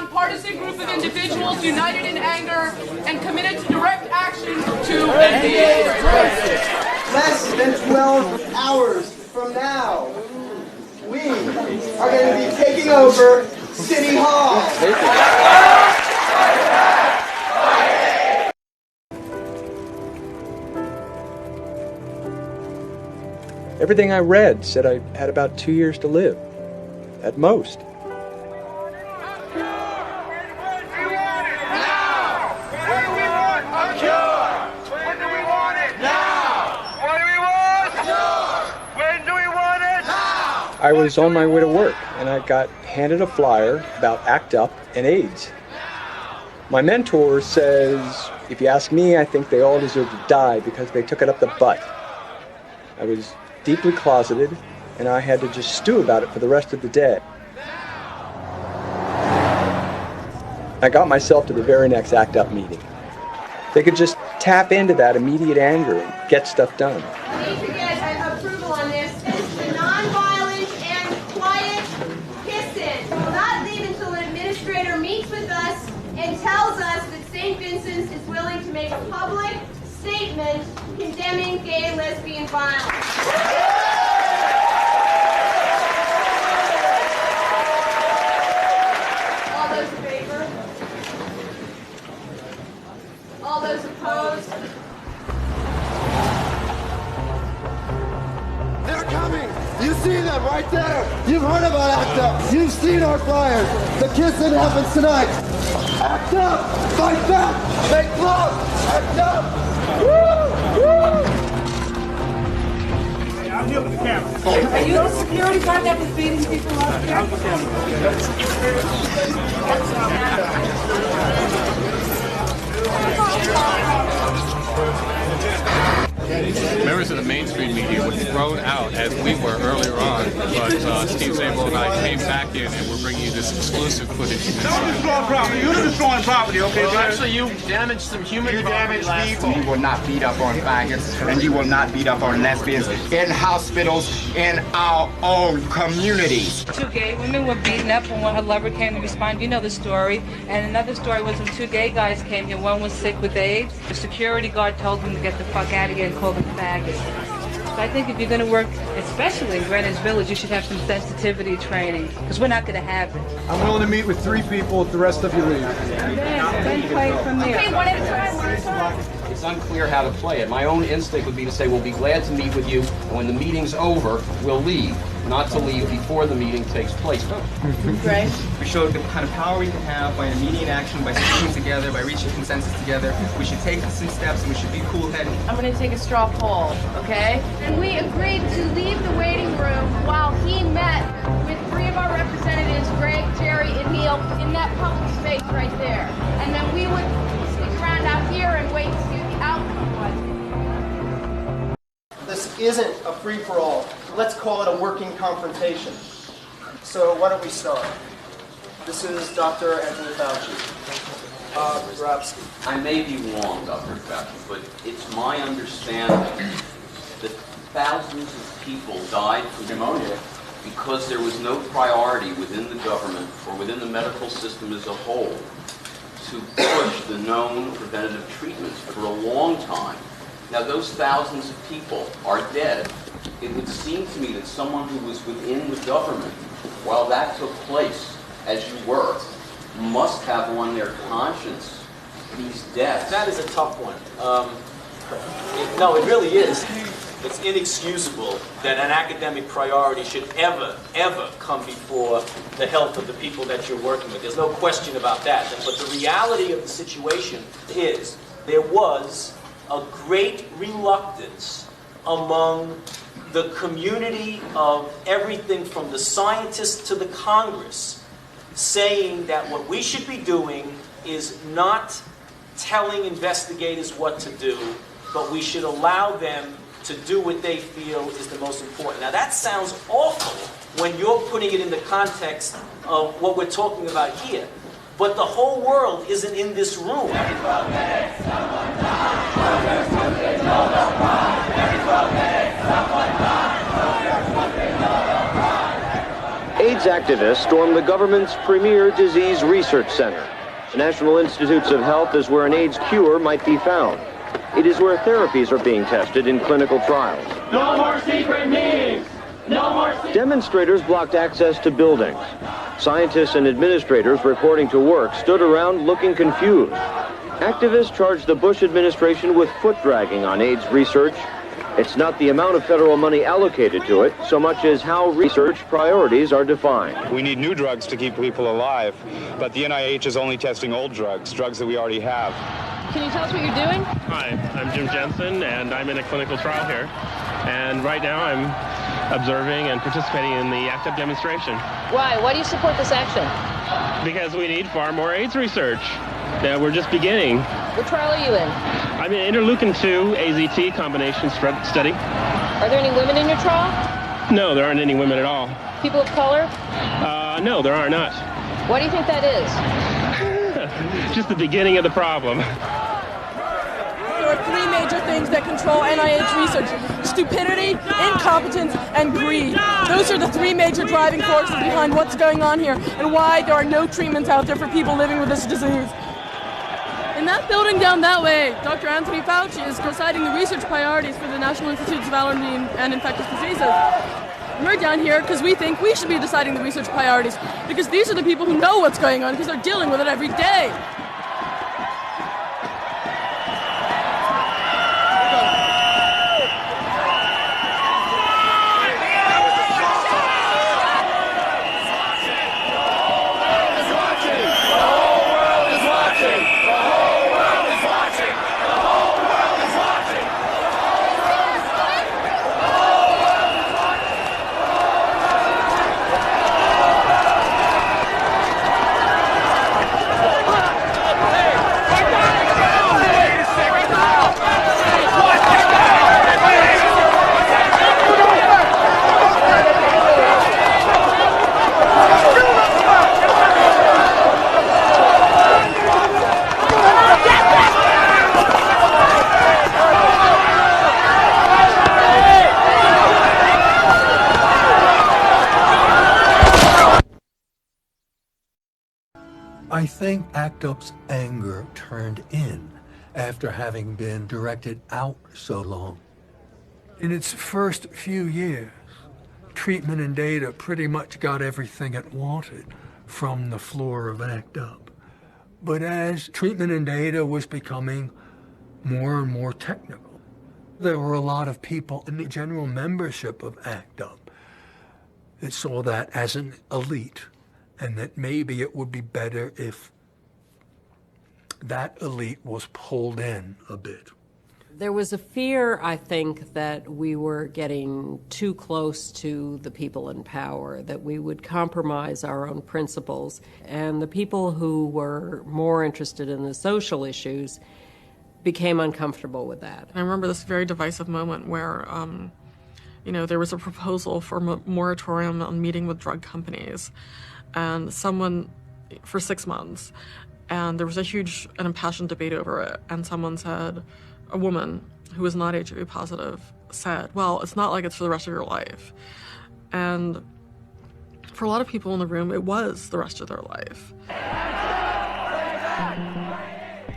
nonpartisan group of individuals united in anger and committed to direct action to end the Less than 12 hours from now, we are going to be taking over City Hall. Everything I read said I had about 2 years to live, at most. I was on my way to work, and I got handed a flyer about ACT UP and AIDS. My mentor says, if you ask me, I think they all deserve to die because they took it up the butt. I was deeply closeted, and I had to just stew about it for the rest of the day. I got myself to the very next ACT UP meeting. They could just tap into that immediate anger and get stuff done. We need to get approval on this. It's the non-violent and quiet kissing. We will not leave until an administrator meets with us and tells us that St. Vincent's is willing to make a public statement condemning gay and lesbian violence. All those in favor? All those opposed? They're coming! You see them right there! You've heard about ACT UP! You've seen our flyers! The kissing happens tonight! ACT UP! Fight back! Make love! ACT UP! Woo! Woo! I'm here with the camera. Are you the security guard that was beating people up here? I'm with Members of the Main Street media were thrown out as we were earlier on, but Steve Zabel and I came back in and we're bringing you this exclusive footage. Don't destroy property. You're destroying property, okay? Well, actually, you damaged some human property last You will not beat up on faggots, and you will not beat up on lesbians in hospitals in our own communities. 2 gay women were beaten up when her lover came to respond. You know the story. And another story was when 2 gay guys came here. One was sick with AIDS. The security guard told them to get the fuck out of here and call them faggots. So I think if you're going to work, especially in Greenwich Village, you should have some sensitivity training, because we're not going to have it. I'm willing to meet with 3 people if the rest of you leave. Then play from there. Okay, one at a time, one at a time. It's unclear how to play it. My own instinct would be to say, we'll be glad to meet with you, and when the meeting's over, we'll leave. Not to leave before the meeting takes place. Right. We showed the kind of power we can have by immediate action, by sticking together, by reaching consensus together. We should take some steps, and we should be cool-headed. I'm going to take a straw poll, okay? And we agreed to leave the waiting room while he met with 3 of our representatives, Greg, Jerry, and Neil, in that public space right there. And then we would stick around out here and wait to see what the outcome was. This isn't a free-for-all. Let's call it a working confrontation. So why don't we start? This is Dr. Anthony Fauci. Perhaps. I may be wrong, Dr. Fauci, but it's my understanding that thousands of people died from pneumonia because there was no priority within the government or within the medical system as a whole to push the known preventative treatments for a long time. Now, those thousands of people are dead. It would seem to me that someone who was within the government while that took place, as you were, must have on their conscience these deaths. That is a tough one. No, it really is. It's inexcusable that an academic priority should ever come before the health of the people that you're working with. There's no question about that. But the reality of the situation is there was a great reluctance among the community of everything from the scientists to the Congress saying that what we should be doing is not telling investigators what to do, but we should allow them to do what they feel is the most important. Now that sounds awful when you're putting it in the context of what we're talking about here, but the whole world isn't in this room. AIDS activists stormed the government's premier disease research center. The National Institutes of Health is where an AIDS cure might be found. It is where therapies are being tested in clinical trials. No more secret meetings! No more Demonstrators blocked access to buildings. Scientists and administrators reporting to work stood around looking confused. Activists charged the Bush administration with foot-dragging on AIDS research. It's not the amount of federal money allocated to it, so much as how research priorities are defined. We need new drugs to keep people alive, but the NIH is only testing old drugs that we already have. Can you tell us what you're doing? Hi, I'm Jim Jensen, and I'm in a clinical trial here. And right now I'm observing and participating in the ACT UP demonstration. Why? Why do you support this action? Because we need far more AIDS research. We're just beginning. What trial are you in? I'm in interleukin-2 AZT combination study. Are there any women in your trial? No, there aren't any women at all. People of color? No, there are not. Why do you think that is? Just the beginning of the problem. There are three major things that control NIH research: stupidity, incompetence, and greed. Those are the three major driving forces behind what's going on here and why there are no treatments out there for people living with this disease. In that building down that way, Dr. Anthony Fauci is deciding the research priorities for the National Institutes of Allergy and Infectious Diseases. We're down here because we think we should be deciding the research priorities, because these are the people who know what's going on, because they're dealing with it every day. I think ACT UP's anger turned in after having been directed out so long. In its first few years, treatment and data pretty much got everything it wanted from the floor of ACT UP. But as treatment and data was becoming more and more technical, there were a lot of people in the general membership of ACT UP that saw that as an elite, and that maybe it would be better if that elite was pulled in a bit. There was a fear, I think, that we were getting too close to the people in power, that we would compromise our own principles. And the people who were more interested in the social issues became uncomfortable with that. I remember this very divisive moment where there was a proposal for a moratorium on meeting with drug companies, and someone for 6 months, and there was a huge and impassioned debate over it, and someone said, a woman who was not HIV positive said, well, it's not like it's for the rest of your life. And For a lot of people in the room, it was the rest of their life.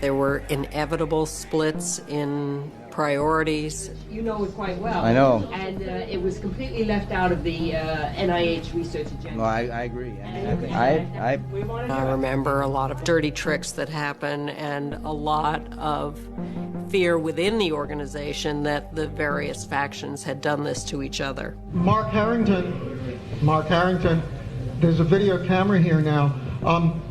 There were inevitable splits in priorities. You know it quite well. I know. And it was completely left out of the NIH research agenda. No, I agree. I remember a lot of dirty tricks that happen and a lot of fear within the organization that the various factions had done this to each other. Mark Harrington, there's a video camera here now.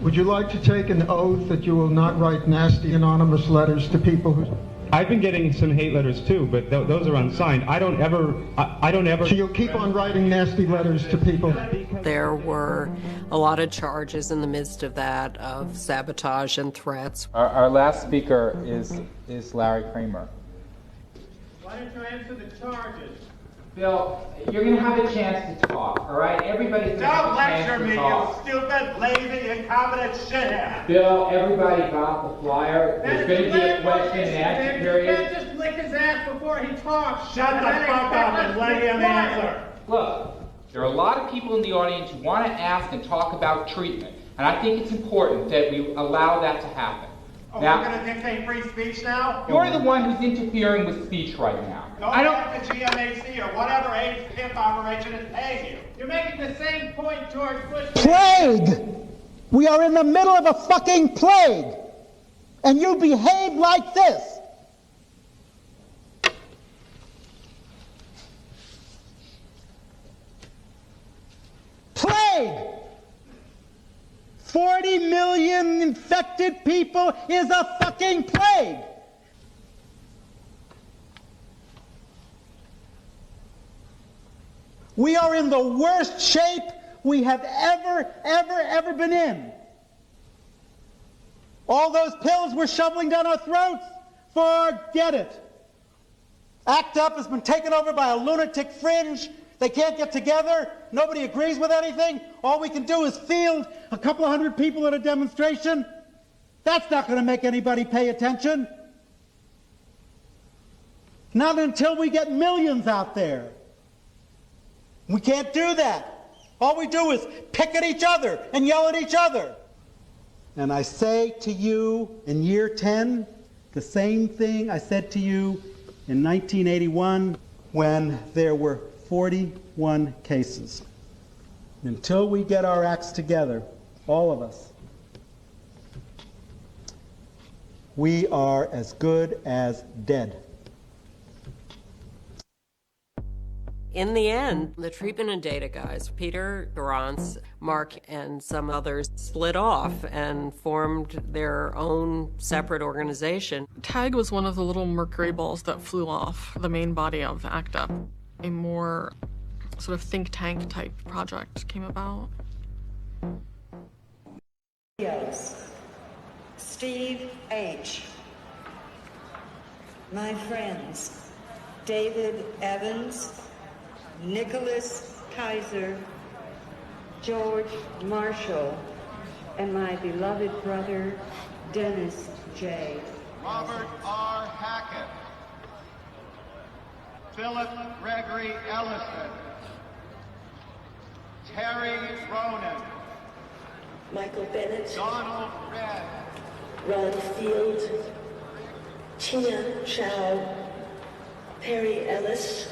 Would you like to take an oath that you will not write nasty anonymous letters to people who... I've been getting some hate letters too, but those are unsigned. I don't ever. So you'll keep on writing nasty letters to people? There were a lot of charges in the midst of that, of sabotage and threats. Our last speaker is Larry Kramer. Why don't you answer the charges? Bill, you're going to have a chance to talk, all right? Everybody's going to have a chance to talk. Don't lecture me, you stupid, lazy, incompetent shithead! Bill, everybody got the flyer. There's going to be a question and answer period. You can't just lick his ass before he talks. Shut the fuck up and let him answer. Look, there are a lot of people in the audience who want to ask and talk about treatment, and I think it's important that we allow that to happen. Oh, now, we're going to dictate free speech now? You're the one who's interfering with speech right now. I don't have the GMAC or whatever AIDS pimp operation is paying you. You're making the same point George Bush... Plague! We are in the middle of a fucking plague! And you behave like this! Plague! 40 million infected people is a fucking plague! We are in the worst shape we have ever been in. All those pills we're shoveling down our throats, forget it. ACT UP has been taken over by a lunatic fringe. They can't get together. Nobody agrees with anything. All we can do is field a couple of hundred people at a demonstration. That's not going to make anybody pay attention. Not until we get millions out there. We can't do that. All we do is pick at each other and yell at each other. And I say to you in year 10, the same thing I said to you in 1981 when there were 41 cases. Until we get our acts together, all of us, we are as good as dead. In the end, the treatment and data guys, Peter Durrance, Mark, and some others split off and formed their own separate organization. TAG was one of the little mercury balls that flew off the main body of ACT UP. A more sort of think tank type project came about. Steve H. My friends, David Evans, Nicholas Kaiser, George Marshall, and my beloved brother, Dennis J. Robert R. Hackett. Philip Gregory Ellison. Terry Ronan. Michael Bennett. Donald Red. Ron Field. Tina Chow. Perry Ellis.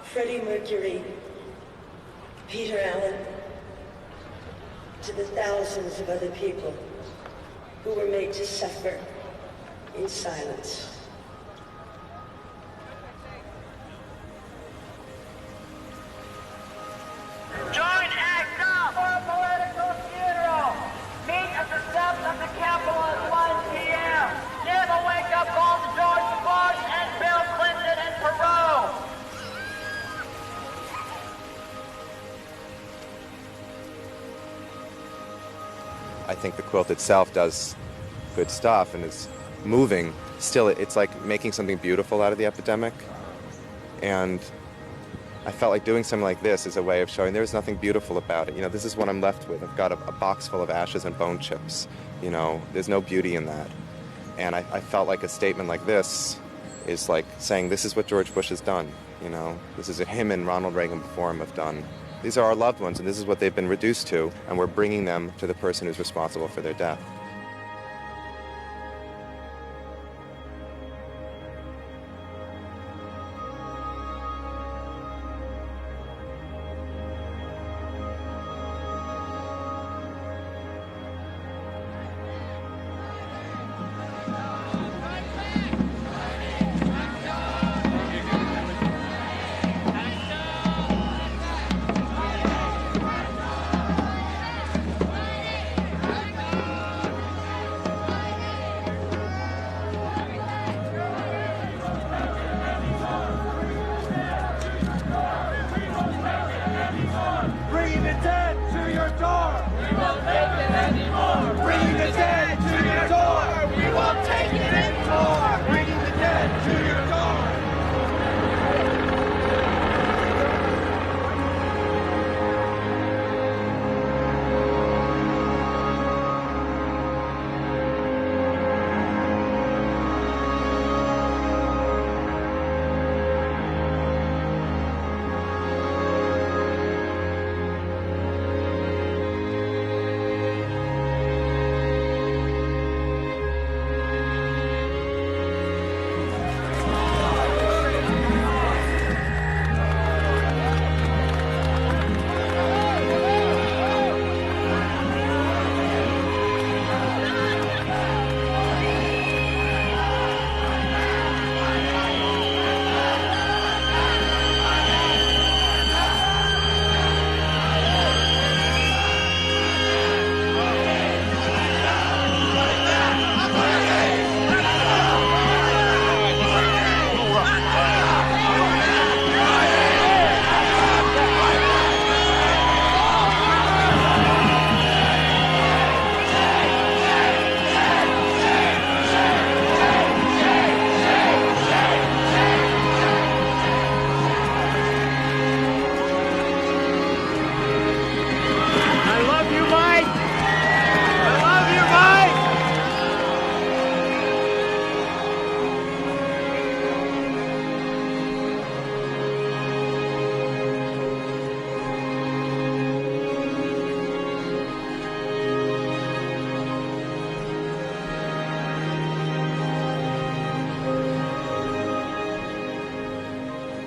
Freddie Mercury, Peter Allen, to the thousands of other people who were made to suffer in silence. Join ACT UP for a political funeral. Meet at the steps of the Capitol at 1 p.m. Give a wake-up call to George Bush and Bill Clinton and Perot. I think the quilt itself does good stuff and is moving. Still, it's like making something beautiful out of the epidemic. And I felt like doing something like this is a way of showing there's nothing beautiful about it. You know, this is what I'm left with. I've got a box full of ashes and bone chips. You know, there's no beauty in that. And I felt like a statement like this is like saying this is what George Bush has done. You know, this is what him and Ronald Reagan before him have done. These are our loved ones, and this is what they've been reduced to, and we're bringing them to the person who's responsible for their death. Bringing the dead to your door!